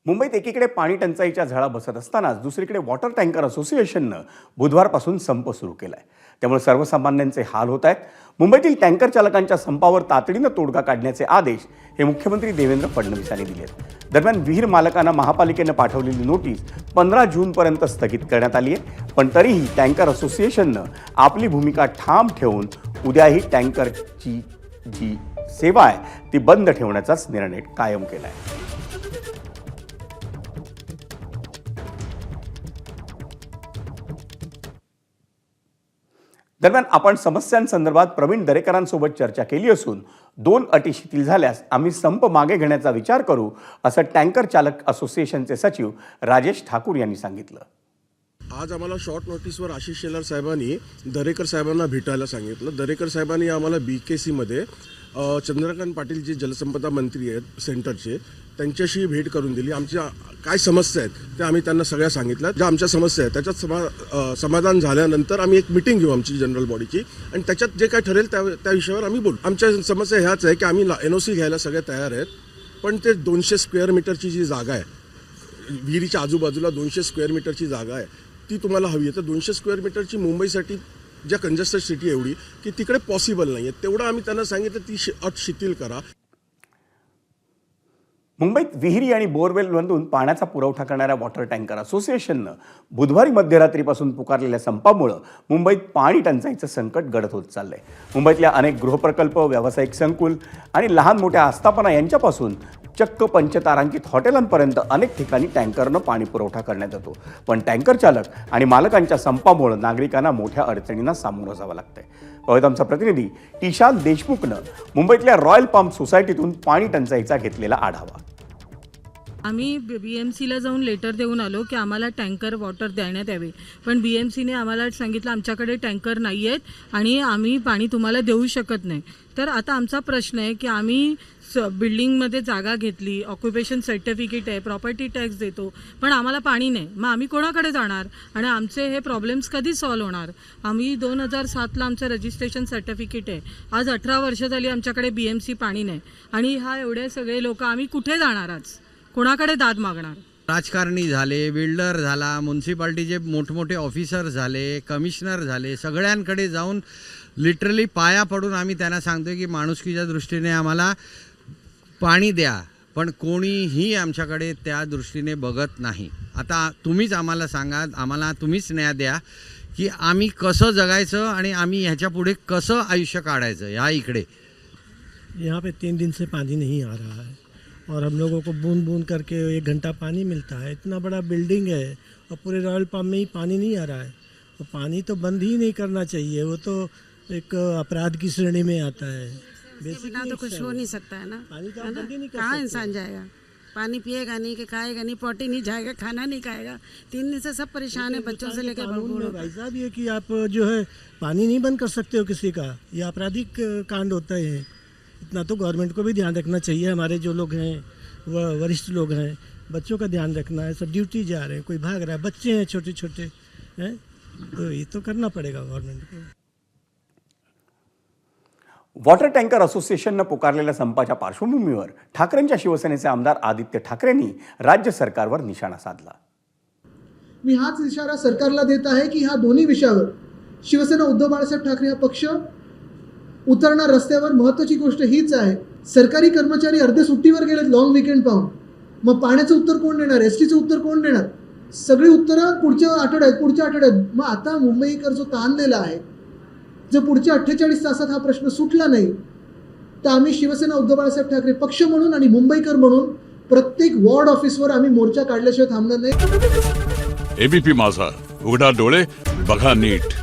मुंबईत एकीकडे पाणी टंचाईच्या झळा बसत असतानाच दुसरीकडे वॉटर टँकर असोसिएशननं बुधवारपासून संप सुरू केलाय. त्यामुळे सर्वसामान्यांचे हाल होत आहेत. मुंबईतील टँकर चालकांच्या संपावर तातडीनं तोडगा काढण्याचे आदेश हे मुख्यमंत्री देवेंद्र फडणवीस यांनी दिले आहेत. दरम्यान विहीर मालकांना महापालिकेनं पाठवलेली नोटीस 15 जूनपर्यंत स्थगित करण्यात आली आहे. पण तरीही टँकर असोसिएशननं आपली भूमिका ठाम ठेवून उद्याही टँकरची जी सेवा आहे ती बंद ठेवण्याचाच निर्णय कायम केला आहे. दरम्यान आपण समस्यांसंदर्भात प्रवीण दरेकरांसोबत चर्चा केली असून 2 अटी शिथिल झाल्यास आम्ही संप मागे घेण्याचा विचार करू, असं टँकर चालक असोसिएशनचे सचिव राजेश ठाकूर यांनी सांगितलं. आज आम्हाला शॉर्ट नोटीसवर आशिष शेलार साहेबांनी दरेकर साहेबांना भेटायला सांगितलं. दरेकर साहेबांनी आम्हाला BKCमध्ये चंद्रकांत पाटील जे जलसंपदा मंत्री आहेत सेंटरचे, त्यांच्याशी भेट करून दिली. आमच्या काय समस्या आहेत त्या आम्ही त्यांना सगळ्या सांगितल्या. ज्या आमच्या समस्या आहेत त्याच्यात समाधान झाल्यानंतर आम्ही एक मिटिंग घेऊ आमची जनरल बॉडीची, आणि त्याच्यात जे काय ठरेल त्या विषयावर आम्ही बोलू. आमच्या समस्या ह्याच आहे की आम्ही NOC घ्यायला सगळे तयार आहेत, पण ते 200 स्क्वेअर मीटरची जी जागा आहे, विहिरीच्या आजूबाजूला 200 स्क्वेअर मीटरची जागा आहे, ती तुम्हाला हवी आहे. तर 200 स्क्वेअर मीटरची मुंबईसाठी ज्या कंजेस्टेड सिटी एवढी की तिकडे पॉसिबल नाही आहे, तेवढं आम्ही त्यांना सांगितलं ती अट शिथिल करा. मुंबईत विहिरी आणि बोअरवेलमधून पाण्याचा पुरवठा करणाऱ्या वॉटर टँकर असोसिएशननं बुधवारी मध्यरात्रीपासून पुकारलेल्या संपामुळे मुंबईत पाणी टंचाईचं संकट गडद होत चाललंय. मुंबईतल्या अनेक गृहप्रकल्प, व्यावसायिक संकुल आणि लहान मोठ्या आस्थापना यांच्यापासून चक्क पंचतारांकित हॉटेलांपर्यंत अनेक ठिकाणी टँकरनं पाणी पुरवठा करण्यात येतो. पण टँकर चालक आणि मालकांच्या संपामुळे नागरिकांना मोठ्या अडचणींना सामोरं जावं लागतंय. आमचा प्रतिनिधी टिशाल देशमुखनं मुंबईतल्या रॉयल पाम सोसायटीतून पाणी टंचाईचा घेतलेला आढावा. आम्ही BMCला जाऊन लेटर देऊन आलो की आम्हाला टँकर वॉटर देण्यात यावे, पण BMCने आम्हाला सांगितलं आमच्याकडे टँकर नाही आहेत आणि आम्ही पाणी तुम्हाला देऊ शकत नाही. तर आता आमचा प्रश्न आहे की आम्ही बिल्डिंगमध्ये जागा घेतली, ऑक्युपेशन सर्टिफिकेट आहे, प्रॉपर्टी टॅक्स देतो, पण आम्हाला पाणी नाही. मग आम्ही कोणाकडे जाणार आणि आमचे हे प्रॉब्लेम्स कधी सॉल्व्ह होणार? आम्ही 2007ला आमचं रजिस्ट्रेशन सर्टिफिकेट आहे, आज 18 वर्ष झाली आमच्याकडे BMC पाणी नाही, आणि हा एवढे सगळे लोक आम्ही कुठे जाणार? आज कोणाकडे दाद मागणार? राजकारणी झाले, बिल्डर झाला, म्युन्सिपाल्टीचे मोठमोठे ऑफिसर झाले, कमिशनर झाले, सगळ्यांकडे जाऊन लिटरली पाया पडून आम्ही त्यांना सांगतोय की माणुसकीच्या दृष्टीने आम्हाला पाणी द्या, पण कोणीही आमच्याकडे त्या दृष्टीने बघत नाही. आता तुम्हीच आम्हाला सांगा, आम्हाला तुम्हीच न्याय द्या की आम्ही कसं जगायचं आणि आम्ही ह्याच्या पुढे कसं आयुष्य काढायचं. या इकडे यहाँ पे 3 दिन से पानी नहीं आ रहा है और हम लोगों को बूंद बूंद करके 1 घंटा पानी मिलता है. इतना बड़ा बिल्डिंग है और पूरे रॉयल पाम में ही पानी नहीं आ रहा है. तो पानी तो बंद ही नहीं करना चाहिए, वो तो एक अपराध की श्रेणी में आता है. बिना तो कुछ हो नहीं सकता है ना. पानी तो बंद ही नहीं कर कहाँ सकते. इंसान जाएगा? पानी पिएगा नहीं कि खाएगा नहीं, पॉटी नहीं जाएगा, खाना नहीं खाएगा. 3 दिन से सब परेशान है, बच्चों से लेकर बूढ़ों तक. भाई साहब, ये कि आप जो है पानी नहीं बंद कर सकते हो किसी का, ये आपराधिक कांड होता है. इतना तो गवर्नमेंट को भी ध्यान रखना चाहिए. हमारे जो लोग हैं वरिष्ठ लोग हैं, बच्चों का ध्यान रखना है. सब ड्यूटी जा रहे हैं, कोई भाग रहा है, बच्चे हैं छोटे छोटे हैं, तो ये तो करना पड़ेगा गवर्नमेंट को. वॉटर टँकर असोसिएशननं पुकारलेल्या संपाच्या पार्श्वभूमीवर ठाकरेंच्या शिवसेनेचे आमदार आदित्य ठाकरेंनी राज्य सरकारवर निशाणा साधला. मी हाच इशारा सरकारला देत आहे की ह्या दोन्ही विषयावर शिवसेना उद्धव बाळासाहेब ठाकरे हा पक्ष उतरणार रस्त्यावर. महत्त्वाची गोष्ट हीच आहे, सरकारी कर्मचारी अर्धे सुट्टीवर गेलेत लॉंग विकेंड पाहून. मग पाण्याचं उत्तर कोण देणार? STचं उत्तर कोण देणार? सगळी उत्तरं पुढच्या आठवड्यात. मग आता मुंबईकर जो ताणलेला आहे, जर पुढच्या 48 तासात हा प्रश्न सुटला नाही तर आम्ही शिवसेना उद्धव बाळासाहेब ठाकरे पक्ष म्हणून आणि मुंबईकर म्हणून प्रत्येक वॉर्ड ऑफिसवर आम्ही मोर्चा काढल्याशिवाय थांबणार नाही. ABP माझा, उघडा डोळे बघा नीट.